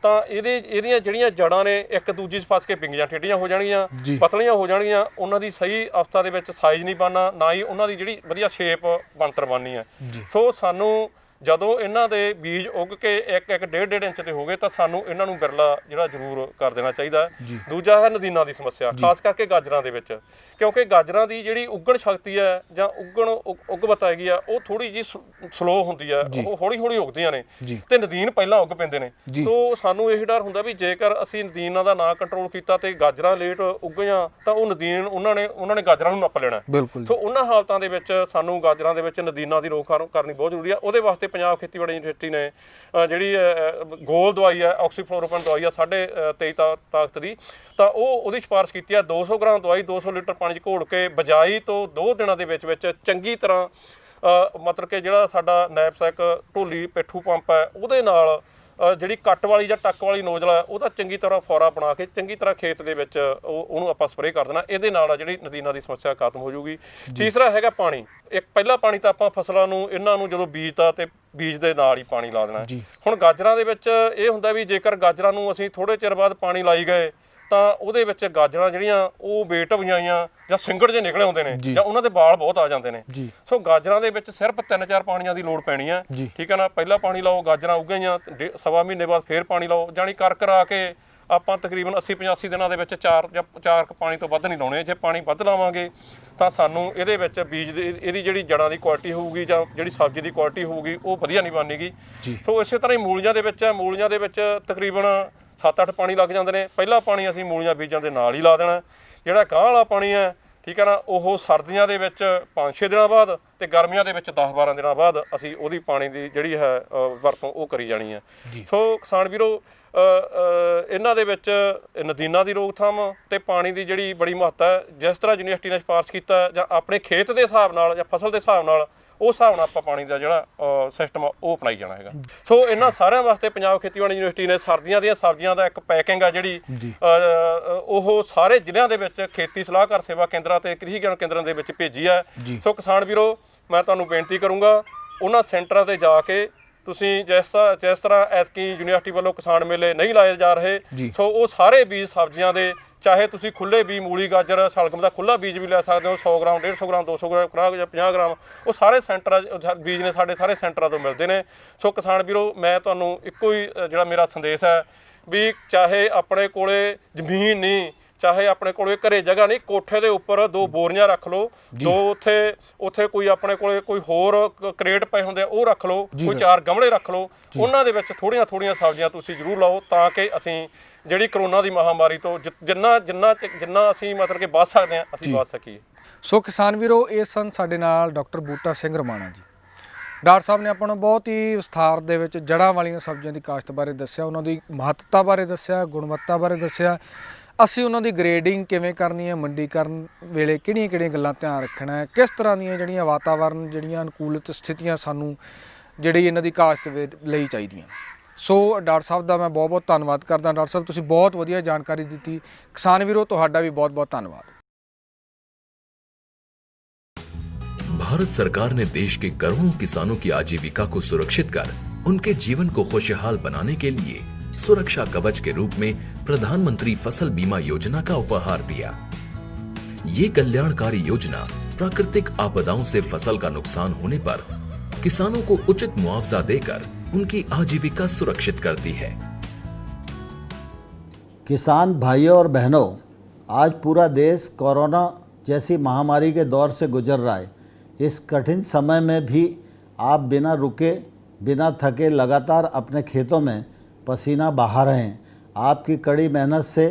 ਤਾਂ ਇਹਦੀਆਂ ਜਿਹੜੀਆਂ ਜੜਾਂ ਨੇ ਇੱਕ ਦੂਜੀ 'ਚ ਫਸ ਕੇ ਪਿੰਗੀਆਂ ਟੇਢੀਆਂ ਹੋ ਜਾਣਗੀਆਂ, ਪਤਲੀਆਂ ਹੋ ਜਾਣਗੀਆਂ। ਉਹਨਾਂ ਦੀ ਸਹੀ ਅਵਸਥਾ ਦੇ ਵਿੱਚ ਸਾਈਜ਼ ਨਹੀਂ ਬਣਨਾ, ਨਾ ਹੀ ਉਹਨਾਂ ਦੀ ਜਿਹੜੀ ਵਧੀਆ ਸ਼ੇਪ ਬਣਤਰ ਬਣਨੀ ਹੈ। ਸੋ ਸਾਨੂੰ ਜਦੋਂ ਇਹਨਾਂ ਦੇ ਬੀਜ ਉੱਗ ਕੇ 1-1.5 ਇੰਚ ਤੇ ਹੋ ਗਏ ਤਾਂ ਸਾਨੂੰ ਇਹਨਾਂ ਨੂੰ ਬਿਰਲਾ ਜਿਹੜਾ ਜ਼ਰੂਰ ਕਰ ਦੇਣਾ ਚਾਹੀਦਾ ਹੈ। ਦੂਜਾ ਹੈ ਨਦੀਨਾਂ ਦੀ ਸਮੱਸਿਆ, ਖਾਸ ਕਰਕੇ ਗਾਜਰਾਂ ਦੇ ਵਿੱਚ, ਕਿਉਂਕਿ ਗਾਜਰਾਂ ਦੀ ਜਿਹੜੀ ਉੱਗਣ ਸ਼ਕਤੀ ਹੈ ਜਾਂ ਉੱਗਵਤਾ ਹੈਗੀ ਆ ਉਹ ਥੋੜੀ ਜਿਹੀ ਸਲੋ ਹੁੰਦੀ ਹੈ, ਉਹ ਹੌਲੀ ਉੱਗਦੀਆਂ ਨੇ ਤੇ ਨਦੀਨ ਪਹਿਲਾਂ ਉੱਗ ਪੈਂਦੇ ਨੇ। ਸੋ ਸਾਨੂੰ ਇਹ ਡਰ ਹੁੰਦਾ ਵੀ ਜੇਕਰ ਅਸੀਂ ਨਦੀਨਾਂ ਦਾ ਨਾ ਕੰਟਰੋਲ ਕੀਤਾ ਤੇ ਗਾਜਰਾਂ ਲੇਟ ਉੱਗੀਆਂ ਤਾਂ ਉਹ ਨਦੀਨ ਉਹਨਾਂ ਨੇ ਗਾਜਰਾਂ ਨੂੰ ਨੱਪ ਲੈਣਾ। ਸੋ ਉਹਨਾਂ ਹਾਲਤਾਂ ਦੇ ਵਿੱਚ ਸਾਨੂੰ ਗਾਜਰਾਂ ਦੇ ਵਿੱਚ ਨਦੀਨਾਂ ਦੀ ਰੋਕਥਾਮ ਕਰਨੀ ਬਹੁਤ ਜ਼ਰੂਰੀ ਆ। ਉਹਦੇ ਵਾਸਤੇ ਪੰਜਾਬ ਖੇਤੀਬਾੜੀ ਯੂਨੀਵਰਸਿਟੀ ਨੇ ਜਿਹੜੀ ਗੋਲ ਦਵਾਈ ਹੈ, ਆਕਸੀਫਲੋਰੋਕੁਇਨ ਦਵਾਈ ਆ 23.5 ਤਾਕਤ ਦੀ, ਤਾਂ ਉਹਦੀ ਸਿਫਾਰਿਸ਼ ਕੀਤੀ ਆ। 200 ਗ੍ਰਾਮ ਦਵਾਈ 200 ਲੀਟਰ ਪਾਣੀ 'ਚ ਘੋਲ ਕੇ ਬਿਜਾਈ ਤੋਂ 2 ਦਿਨਾਂ ਦੇ ਵਿੱਚ ਚੰਗੀ ਤਰ੍ਹਾਂ ਮਤਲਬ ਕਿ ਜਿਹੜਾ ਸਾਡਾ ਨੈਪਸੈਕ ਢੋਲੀ ਪਿੱਠੂ ਪੰਪ ਹੈ ਉਹਦੇ ਨਾਲ ਜਿਹੜੀ ਕੱਟ ਵਾਲੀ ਜਾਂ ਟੱਕ ਵਾਲੀ ਨੋਜ਼ਲ ਆ ਉਹਦਾ ਚੰਗੀ ਤਰ੍ਹਾਂ ਫੌਰਾ ਬਣਾ ਕੇ ਚੰਗੀ ਤਰ੍ਹਾਂ ਖੇਤ ਦੇ ਵਿੱਚ ਉਹਨੂੰ ਆਪਾਂ ਸਪਰੇਅ ਕਰ ਦੇਣਾ। ਇਹਦੇ ਨਾਲ ਜਿਹੜੀ ਨਦੀਨਾਂ ਦੀ ਸਮੱਸਿਆ ਖਤਮ ਹੋ ਜਾਊਗੀ। ਤੀਸਰਾ ਹੈਗਾ ਪਾਣੀ। ਇੱਕ ਪਹਿਲਾ ਪਾਣੀ ਤਾਂ ਆਪਾਂ ਫਸਲਾਂ ਨੂੰ ਇਹਨਾਂ ਨੂੰ ਜਦੋਂ ਬੀਜਤਾ ਤੇ ਬੀਜ ਦੇ ਨਾਲ ਹੀ ਪਾਣੀ ਲਾ ਦੇਣਾ। ਹੁਣ ਗਾਜਰਾਂ ਦੇ ਵਿੱਚ ਇਹ ਹੁੰਦਾ ਵੀ ਜੇਕਰ ਗਾਜਰਾਂ ਨੂੰ ਅਸੀਂ ਥੋੜੇ ਚਿਰ ਬਾਅਦ ਪਾਣੀ ਲਾਈ ਗਏ ਤਾਂ ਉਹਦੇ ਵਿੱਚ ਗਾਜਰਾਂ ਜਿਹੜੀਆਂ ਉਹ ਬੇਟਵੀਆਂ ਜਾਂ ਸਿੰਗੜ ਜੇ ਨਿਕਲੇ ਹੁੰਦੇ ਨੇ ਜਾਂ ਉਹਨਾਂ ਦੇ ਵਾਲ ਬਹੁਤ ਆ ਜਾਂਦੇ ਨੇ। ਸੋ ਗਾਜਰਾਂ ਦੇ ਵਿੱਚ ਸਿਰਫ 3-4 ਪਾਣੀਆਂ ਦੀ ਲੋੜ ਪੈਣੀ ਆ। ਠੀਕ ਹੈ ਨਾ। ਪਹਿਲਾ ਪਾਣੀ ਲਾਓ, ਗਾਜਰਾਂ ਉੱਗੀਆਂ, ਸਵਾ ਮਹੀਨੇ ਬਾਅਦ ਫੇਰ ਪਾਣੀ ਲਾਓ। ਜਾਣੀ ਕਰਾ ਕੇ ਆਪਾਂ ਤਕਰੀਬਨ 80-85 ਦਿਨਾਂ ਦੇ ਵਿੱਚ 4 ਪਾਣੀ ਤੋਂ ਵੱਧ ਨਹੀਂ ਲਾਉਣੇ। ਜੇ ਪਾਣੀ ਵੱਧ ਲਾਵਾਂਗੇ ਤਾਂ ਸਾਨੂੰ ਇਹਦੇ ਵਿੱਚ ਬੀਜ ਇਹਦੀ ਜਿਹੜੀ ਜੜਾਂ ਦੀ ਕੁਆਲਿਟੀ ਹੋਊਗੀ ਜਾਂ ਜਿਹੜੀ ਸਬਜ਼ੀ ਦੀ ਕੁਆਲਿਟੀ ਹੋਊਗੀ ਉਹ ਵਧੀਆ ਨਹੀਂ ਬਣੇਗੀ। ਸੋ ਇਸੇ ਤਰ੍ਹਾਂ ਹੀ ਮੂਲੀਆਂ ਦੇ ਵਿੱਚ ਤਕਰੀਬਨ 7-8 ਪਾਣੀ ਲੱਗ ਜਾਂਦੇ ਨੇ। ਪਹਿਲਾ ਪਾਣੀ ਅਸੀਂ ਮੂਲੀਆਂ ਬੀਜਾਂ ਦੇ ਨਾਲ ਹੀ ਲਾ ਦੇਣਾ। ਜਿਹੜਾ ਗਾਂਹ ਵਾਲਾ ਪਾਣੀ ਹੈ, ਠੀਕ ਹੈ ਨਾ, ਉਹ ਸਰਦੀਆਂ ਦੇ ਵਿੱਚ 5-6 ਦਿਨਾਂ ਬਾਅਦ ਤੇ ਗਰਮੀਆਂ ਦੇ ਵਿੱਚ 10-12 ਦਿਨਾਂ ਬਾਅਦ ਅਸੀਂ ਉਹਦੀ ਪਾਣੀ ਦੀ ਜਿਹੜੀ ਹੈ ਵਰਤੋਂ ਉਹ ਕਰੀ ਜਾਣੀ ਹੈ। ਸੋ ਕਿਸਾਨ ਵੀਰੋ, ਇਹਨਾਂ ਦੇ ਵਿੱਚ ਨਦੀਨਾਂ ਦੀ ਰੋਕਥਾਮ ਤੇ ਪਾਣੀ ਦੀ ਜਿਹੜੀ ਬੜੀ ਮਹੱਤਤਾ ਹੈ। ਜਿਸ ਤਰ੍ਹਾਂ ਯੂਨੀਵਰਸਿਟੀ ਨੇ ਸਿਫਾਰਸ਼ ਕੀਤਾ ਜਾਂ ਆਪਣੇ ਖੇਤ ਦੇ ਹਿਸਾਬ ਨਾਲ ਜਾਂ ਫਸਲ ਦੇ ਹਿਸਾਬ ਨਾਲ ਉਸ ਹਿਸਾਬ ਨਾਲ ਆਪਾਂ ਪਾਣੀ ਦਾ ਜਿਹੜਾ ਸਿਸਟਮ ਉਹ ਅਪਣਾਈ ਜਾਣਾ ਹੈਗਾ। ਸੋ ਇਹਨਾਂ ਸਾਰਿਆਂ ਵਾਸਤੇ ਪੰਜਾਬ ਖੇਤੀਬਾੜੀ ਯੂਨੀਵਰਸਿਟੀ ਨੇ ਸਰਦੀਆਂ ਦੀਆਂ ਸਬਜ਼ੀਆਂ ਦਾ ਇੱਕ ਪੈਕਿੰਗ ਆ ਜਿਹੜੀ ਉਹ ਸਾਰੇ ਜ਼ਿਲ੍ਹਿਆਂ ਦੇ ਵਿੱਚ ਖੇਤੀ ਸਲਾਹਕਾਰ ਸੇਵਾ ਕੇਂਦਰਾਂ ਤੇ ਕ੍ਰਿਸ਼ੀ ਗਿਆਨ ਕੇਂਦਰਾਂ ਦੇ ਵਿੱਚ ਭੇਜੀ ਹੈ। ਸੋ ਕਿਸਾਨ ਵੀਰੋ, ਮੈਂ ਤੁਹਾਨੂੰ ਬੇਨਤੀ ਕਰੂੰਗਾ ਉਹਨਾਂ ਸੈਂਟਰਾਂ ਤੇ ਜਾ ਕੇ ਤੁਸੀਂ ਜਿਸ ਤਰ੍ਹਾਂ ਐਤਕੀ ਯੂਨੀਵਰਸਿਟੀ ਵੱਲੋਂ ਕਿਸਾਨ ਮੇਲੇ ਨਹੀਂ ਲਾਏ ਜਾ ਰਹੇ, ਸੋ ਉਹ ਸਾਰੇ ਬੀਜ ਸਬਜ਼ੀਆਂ ਦੇ, ਚਾਹੇ ਤੁਸੀਂ ਖੁੱਲੇ ਬੀਜ ਮੂਲੀ ਗਾਜਰ ਸ਼ਲਗਮ ਦਾ ਖੁੱਲਾ ਬੀਜ ਵੀ ਲੈ ਸਕਦੇ ਹੋ, 100 ਗ੍ਰਾਮ 150 ਗ੍ਰਾਮ 200 ਗ੍ਰਾਮ ਜਾਂ 50 ਗ੍ਰਾਮ, ਉਹ ਸਾਰੇ ਸੈਂਟਰਾਂ ਬੀਜ ਨੇ ਸਾਡੇ ਸਾਰੇ ਸੈਂਟਰਾਂ ਤੋਂ ਮਿਲਦੇ ਨੇ। ਸੋ ਕਿਸਾਨ ਵੀਰੋ, ਮੈਂ ਤੁਹਾਨੂੰ ਇੱਕੋ ਹੀ ਜਿਹੜਾ ਮੇਰਾ ਸੰਦੇਸ਼ ਹੈ ਵੀ ਚਾਹੇ ਆਪਣੇ ਕੋਲੇ ਜ਼ਮੀਨ ਨਹੀਂ, ਚਾਹੇ ਆਪਣੇ ਕੋਲੇ ਘਰੇ ਜਗ੍ਹਾ ਨਹੀਂ, ਕੋਠੇ ਦੇ ਉੱਪਰ 2 ਬੋਰੀਆਂ ਰੱਖ ਲਓ, 2 ਉੱਥੇ ਕੋਈ ਆਪਣੇ ਕੋਲੇ ਕੋਈ ਹੋਰ ਕਰੇਟ ਪਏ ਹੁੰਦੇ ਉਹ ਰੱਖ ਲਓ, ਕੋਈ 4 ਗਮਲੇ ਰੱਖ ਲਓ, ਉਹਨਾਂ ਦੇ ਵਿੱਚ ਥੋੜੀਆਂ ਸਬਜ਼ੀਆਂ ਤੁਸੀਂ ਜ਼ਰੂਰ ਲਾਓ ਤਾਂ ਕਿ ਅਸੀਂ ਜਿਹੜੀ ਕਰੋਨਾ ਦੀ ਮਹਾਮਾਰੀ ਤੋਂ ਜਿੰਨਾ ਅਸੀਂ ਮਤਲਬ ਕਿ ਬਚ ਸਕਦੇ ਹਾਂ ਅਸੀਂ ਬਚ ਸਕੀਏ। ਸੋ ਕਿਸਾਨ ਵੀਰੋ, ਇਹ ਸਨ ਸਾਡੇ ਨਾਲ ਡਾਕਟਰ ਬੂਟਾ ਸਿੰਘ ਰਮਾਣਾ ਜੀ। ਡਾਕਟਰ ਸਾਹਿਬ ਨੇ ਆਪਾਂ ਨੂੰ ਬਹੁਤ ਹੀ ਵਿਸਥਾਰ ਦੇ ਵਿੱਚ ਜੜ੍ਹਾਂ ਵਾਲੀਆਂ ਸਬਜ਼ੀਆਂ ਦੀ ਕਾਸ਼ਤ ਬਾਰੇ ਦੱਸਿਆ, ਉਹਨਾਂ ਦੀ ਮਹੱਤਤਾ ਬਾਰੇ ਦੱਸਿਆ, ਗੁਣਵੱਤਾ ਬਾਰੇ ਦੱਸਿਆ, ਅਸੀਂ ਉਹਨਾਂ ਦੀ ਗ੍ਰੇਡਿੰਗ ਕਿਵੇਂ ਕਰਨੀ ਹੈ, ਮੰਡੀਕਰਨ ਵੇਲੇ ਕਿਹੜੀਆਂ ਗੱਲਾਂ ਧਿਆਨ ਰੱਖਣਾ ਹੈ, ਕਿਸ ਤਰ੍ਹਾਂ ਦੀਆਂ ਜਿਹੜੀਆਂ ਵਾਤਾਵਰਨ ਜਿਹੜੀਆਂ ਅਨੁਕੂਲਿਤ ਸਥਿਤੀਆਂ ਸਾਨੂੰ ਜਿਹੜੀ ਇਹਨਾਂ ਦੀ ਕਾਸ਼ਤ ਲਈ ਚਾਹੀਦੀਆਂ। ਸੋ ਡਾਕਟਰ ਸਾਹਿਬ ਦਾ ਮੈਂ ਬਹੁਤ ਧੰਨਵਾਦ ਕਰਦਾ। ਡਾਕਟਰ ਸਾਹਿਬ, ਤੁਸੀਂ ਬਹੁਤ ਵਧੀਆ ਜਾਣਕਾਰੀ ਦਿੱਤੀ। ਕਿਸਾਨ ਵੀਰੋ, ਤੁਹਾਡਾ ਵੀ ਬਹੁਤ ਧੰਨਵਾਦ। भारत सरकार ने देश के करोड़ों किसानों की आजीविका को सुरक्षित कर उनके जीवन को खुशहाल बनाने के लिए सुरक्षा कवच के रूप में प्रधानमंत्री फसल बीमा योजना का उपहार दिया। ये कल्याणकारी योजना प्राकृतिक आपदाओं से फसल का नुकसान होने पर किसानों को उचित मुआवजा देकर उनकी आजीविका सुरक्षित करती है। किसान भाइयों और बहनों, आज पूरा देश कोरोना जैसी महामारी के दौर से गुजर रहा है। इस कठिन समय में भी आप बिना रुके, बिना थके लगातार अपने खेतों में पसीना बहा रहे हैं। आपकी कड़ी मेहनत से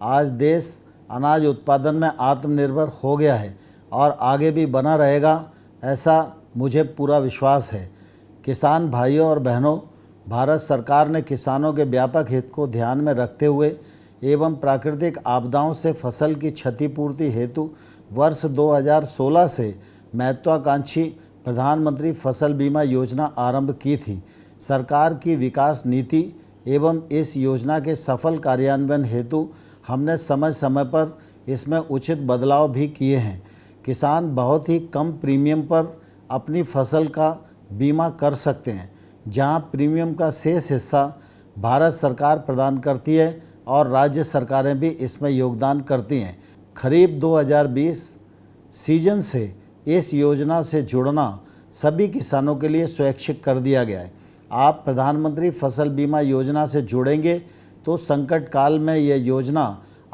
आज देश अनाज उत्पादन में आत्मनिर्भर हो गया है और आगे भी बना रहेगा, ऐसा मुझे पूरा विश्वास है। किसान भाइयों और बहनों, भारत सरकार ने किसानों के व्यापक हित को ध्यान में रखते हुए एवं प्राकृतिक आपदाओं से फसल की क्षतिपूर्ति हेतु वर्ष 2016 से महत्वाकांक्षी प्रधानमंत्री फसल बीमा योजना आरंभ की थी। सरकार की विकास नीति एवं इस योजना के सफल कार्यान्वयन हेतु हमने समय समय पर इसमें उचित बदलाव भी किए हैं। किसान बहुत ही कम प्रीमियम पर अपनी फसल का बीमा कर सकते हैं, जहां प्रीमियम का शेष हिस्सा भारत सरकार प्रदान करती है और राज्य सरकारें भी इसमें योगदान करती हैं। खरीफ 2020 सीजन से इस योजना से जुड़ना सभी किसानों के लिए स्वैच्छिक कर दिया गया है। आप प्रधानमंत्री फसल बीमा योजना से जुड़ेंगे तो संकट काल में यह योजना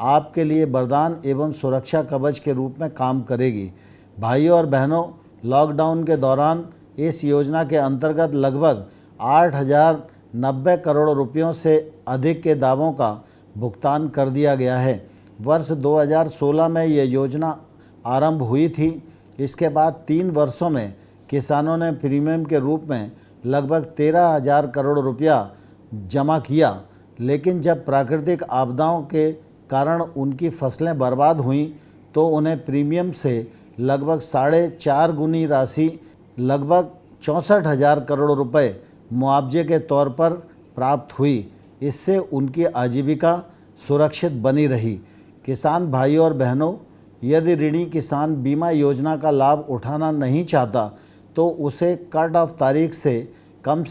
आपके लिए वरदान एवं सुरक्षा कवच के रूप में काम करेगी। भाइयों और बहनों, लॉकडाउन के दौरान इस योजना के अंतर्गत लगभग 8,090 करोड़ रुपयों से अधिक के दावों का भुगतान कर दिया गया है। वर्ष 2016 में यह योजना आरंभ हुई थी। इसके बाद 3 वर्षों में किसानों ने प्रीमियम के रूप में लगभग 13,000 करोड़ रुपया जमा किया, लेकिन जब प्राकृतिक आपदाओं के कारण उनकी फसलें बर्बाद हुईं तो उन्हें प्रीमियम से लगभग 4.5 गुनी राशि लगभग 64,000 करोड़ रुपए मुआवजे के तौर पर प्राप्त हुई, इससे उनकी आजीविका सुरक्षित बनी रही। किसान भाइयों और बहनों, यदि ऋणी किसान बीमा योजना का लाभ उठाना नहीं चाहता तो उसे कट ऑफ तारीख से कम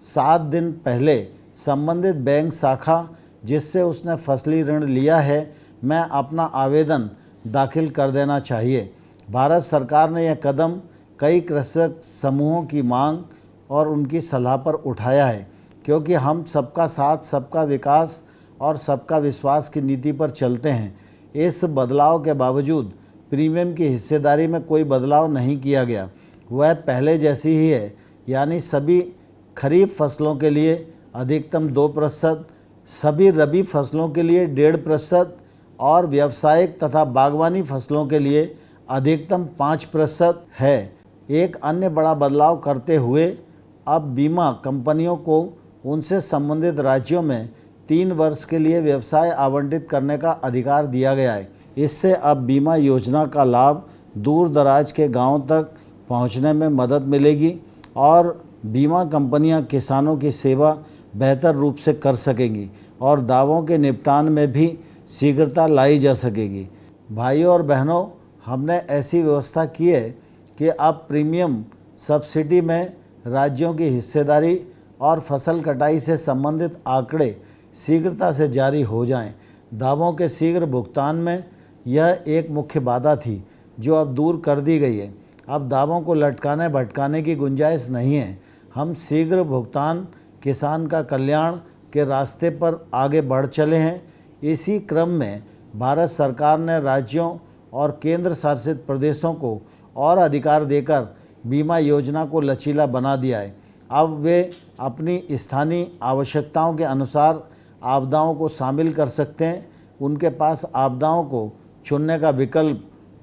7 दिन पहले संबंधित बैंक शाखा जिससे उसने फसली ऋण लिया है में अपना आवेदन दाखिल कर देना चाहिए। भारत सरकार ने यह कदम कई कृषक समूहों की मांग और उनकी सलाह पर उठाया है, क्योंकि हम सबका साथ, सबका विकास और सबका विश्वास की नीति पर चलते हैं। इस बदलाव के बावजूद प्रीमियम की हिस्सेदारी में कोई बदलाव नहीं किया गया, वह पहले जैसी ही है, यानी सभी खरीफ फसलों के लिए अधिकतम 2%, सभी रबी फसलों के लिए 1.5% और व्यावसायिक तथा बागवानी फसलों के लिए अधिकतम 5% है। एक अन्य बड़ा बदलाव करते हुए अब बीमा कंपनियों को उनसे संबंधित राज्यों में 3 वर्ष के लिए व्यवसाय आवंटित करने का अधिकार दिया गया है। इससे अब बीमा योजना का लाभ दूर दराज के गांवों तक पहुंचने में मदद मिलेगी और बीमा कंपनियां किसानों की सेवा बेहतर रूप से कर सकेंगी और दावों के निपटान में भी शीघ्रता लाई जा सकेगी। भाइयों और बहनों, हमने ऐसी व्यवस्था की है कि अब प्रीमियम सब्सिडी में राज्यों की हिस्सेदारी और फसल कटाई से संबंधित आंकड़े शीघ्रता से जारी हो जाएं। दावों के शीघ्र भुगतान में यह एक मुख्य बाधा थी जो अब दूर कर दी गई है। अब दावों को लटकाने भटकाने की गुंजाइश नहीं है। हम शीघ्र भुगतान, किसान का कल्याण के रास्ते पर आगे बढ़ चले हैं। इसी क्रम में भारत सरकार ने राज्यों और केंद्र शासित प्रदेशों को और अधिकार देकर बीमा योजना को लचीला बना दिया है। अब वे अपनी स्थानीय आवश्यकताओं के अनुसार आपदाओं को शामिल कर सकते हैं। उनके पास आपदाओं को चुनने का विकल्प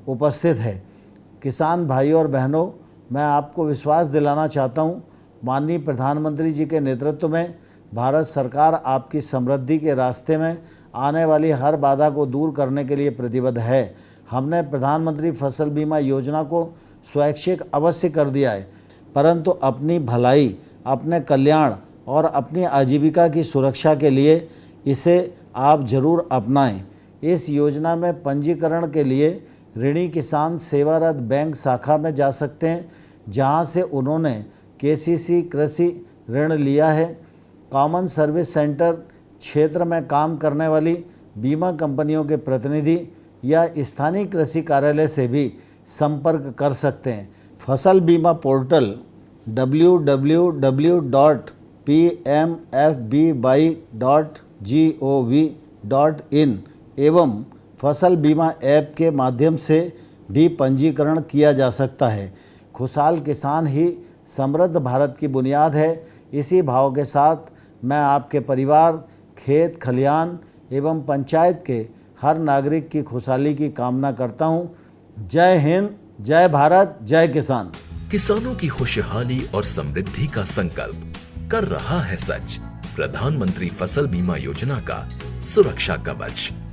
उपस्थित है। किसान भाइयों और बहनों, मैं आपको विश्वास दिलाना चाहता हूँ, माननीय प्रधानमंत्री जी के नेतृत्व में भारत सरकार आपकी समृद्धि के रास्ते में आने वाली हर बाधा को दूर करने के लिए प्रतिबद्ध है। हमने प्रधानमंत्री फसल बीमा योजना को स्वैच्छिक अवश्य कर दिया है, परंतु अपनी भलाई, अपने कल्याण और अपनी आजीविका की सुरक्षा के लिए इसे आप जरूर अपनाएं। इस योजना में पंजीकरण के लिए ऋणी किसान सेवारत बैंक शाखा में जा सकते हैं, जहां से उन्होंने केसीसी कृषि ऋण लिया है। कॉमन सर्विस सेंटर क्षेत्र में काम करने वाली बीमा कंपनियों के प्रतिनिधि या स्थानीय कृषि कार्यालय से भी संपर्क कर सकते हैं। फसल बीमा पोर्टल www.pmfby.gov.in एवं फसल बीमा ऐप के माध्यम से भी पंजीकरण किया जा सकता है। खुशहाल किसान ही समृद्ध भारत की बुनियाद है। इसी भाव के साथ मैं आपके परिवार, खेत खलिहान एवं पंचायत के हर नागरिक की खुशहाली की कामना करता हूँ। जय हिंद, जय भारत, जय किसान। किसानों की खुशहाली और समृद्धि का संकल्प कर रहा है सच प्रधानमंत्री फसल बीमा योजना का सुरक्षा कवच।